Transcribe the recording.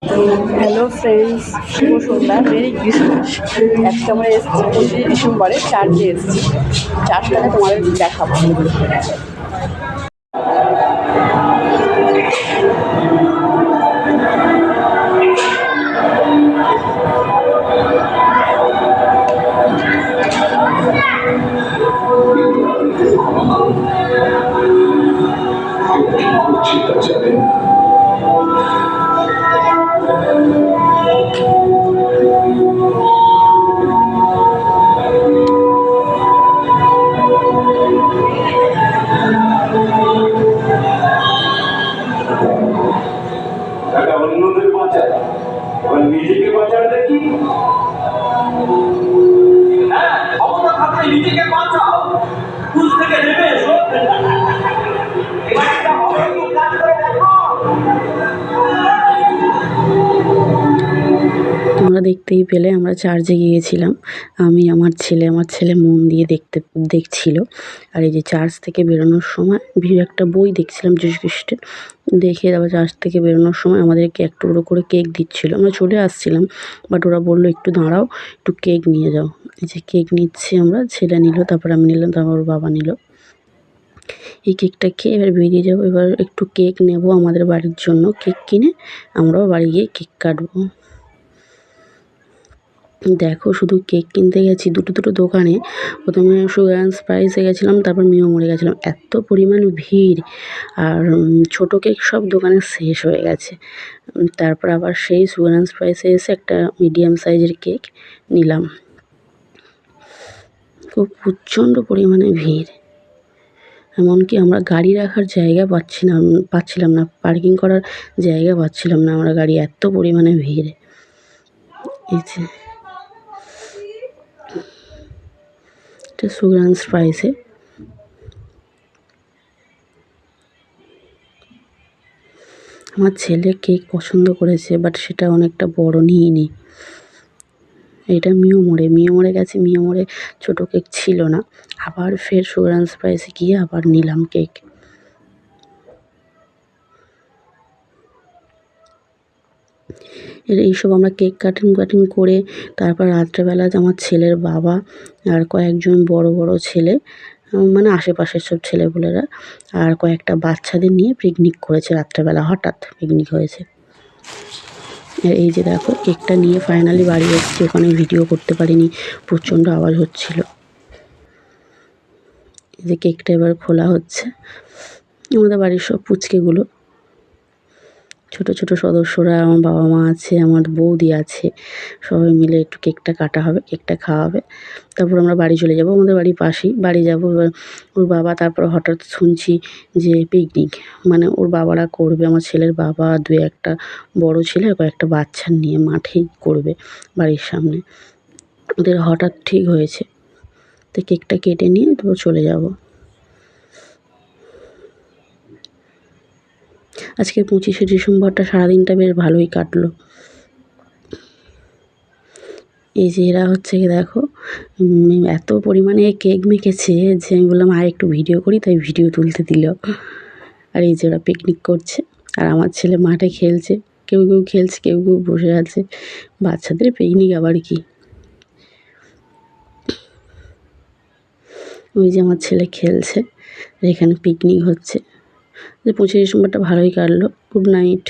Hello friends, শুভ সন্ধ্যা, merry Christmas. আজকে আমরা এসেছি 25 ডিসেম্বরে চার্চে এসেছি। চার্চটাকে তোমাদের দেখাবো। অন্যদের বাঁচায়, নিজেকে বাঁচায় দেখি। হ্যাঁ, ক্ষমতা থাকলে নিজেকে বাঁচাও, কুল থেকে নেমে এসো। তোমরা দেখতেই পেলে আমরা চার্চে গিয়েছিলাম। আমি আমার ছেলে মন দিয়ে দেখছিল। আর এই যে চার্চ থেকে বেরোনোর সময় একটা বই দেখছিলাম যীশু খ্রিস্টের। দেখে তারপর চার্চ থেকে বেরোনোর সময় আমাদেরকে এক টুকরো করে কেক দিচ্ছিল। আমরা চলে আসছিলাম, বাট ওরা বললো একটু দাঁড়াও, একটু কেক নিয়ে যাও। এই যে কেক নিচ্ছি আমরা, ছেলে নিল, তারপর আমি নিলাম, তারপর ওর বাবা নিল। এই কেকটা খেয়ে এবার বেরিয়ে যাবো। এবার একটু কেক নেব আমাদের বাড়ির জন্য, কেক কিনে আমরাও বাড়ি গিয়ে কেক কাটবো। দেখো, শুধু কেক কিনতে গেছি দুটো দোকানে। প্রথমে সুগার অ্যান্ড স্পাইসে গেছিলাম, তারপর মিও মোড়ে গেছিলাম। এত পরিমাণ ভিড়, আর ছোটো কেক সব দোকানে শেষ হয়ে গেছে। তারপর আবার সেই সুগার অ্যান্ড স্পাইসে এসে একটা মিডিয়াম সাইজের কেক নিলাম। খুব প্রচণ্ড পরিমাণে ভিড়, এমনকি আমরা গাড়ি রাখার জায়গা পাচ্ছিলাম না, পার্কিং করার জায়গা পাচ্ছিলাম না আমরা গাড়ি, এত পরিমাণে ভিড়। এই যে এটা সুগার অ্যান্ড স্পাইসে। আমার ছেলে কেক পছন্দ করেছে, বাট সেটা অনেকটা বড় নিইনি। এটা মিও মোড়ে গেছে, মিও মোড়ে ছোটো কেক ছিল না। আবার ফের সুগার অ্যান্ড স্পাইসে গিয়ে আবার নিলাম কেক। এইসব আমরা কেক কাটিং করে তারপর রাত্রেবেলা আমার ছেলের বাবা আর কয়েকজন বড় ছেলে, মানে আশেপাশের সব ছেলেপুলেরা আর কয়েকটা বাচ্চাদের নিয়ে পিকনিক করেছে রাত্রেবেলা। হঠাৎ পিকনিক হয়েছে। এই যে দেখো, কেকটা নিয়ে ফাইনালি বাড়ি এসেছি। ওখানে ভিডিও করতে পারিনি, প্রচণ্ড আওয়াজ হচ্ছিল। এই যে কেকটা এবার খোলা হচ্ছে। আমাদের বাড়ির সব পুচকেগুলো, ছোট সদস্যরা, আমার বাবা মা আছে, আমার বৌদি আছে, সবাই মিলে একটু কেকটা কাটা হবে, কেকটা খাওয়া হবে। তারপর আমরা বাড়ি চলে যাব। আমাদের বাড়ির পাশেই বাড়ি যাব। এবার ওর বাবা, তারপর হঠাৎ শুনছি যে পিকনিক, মানে ওর বাবারা করবে, আমার ছেলের বাবা, একটা বড় ছেলে আর কয়েকটা বাচ্চা নিয়ে মাঠেই করবে বাড়ির সামনে। ওদের হঠাৎ ঠিক হয়েছে, তো কেকটা কেটে নিয়ে তো চলে যাব। আজকে 25শে ডিসেম্বরটা সারাদিনটা বেশ ভালোই কাটলো। এই যে এরা হচ্ছে কি দেখো, এত পরিমাণে কেক মেখেছে যে আমি বললাম আর একটু ভিডিও করি, তাই ভিডিও তুলতে দিল। আর এই যে ওরা পিকনিক করছে, আর আমার ছেলে মাঠে খেলছে। কেউ খেলছে, কেউ বসে আছে। বাচ্চাদের পিকনিক আবার কি। ওই যে আমার ছেলে খেলছে, এখানে পিকনিক হচ্ছে। যে 25শে ডিসেম্বরটা ভালোই কাটলো। Good night.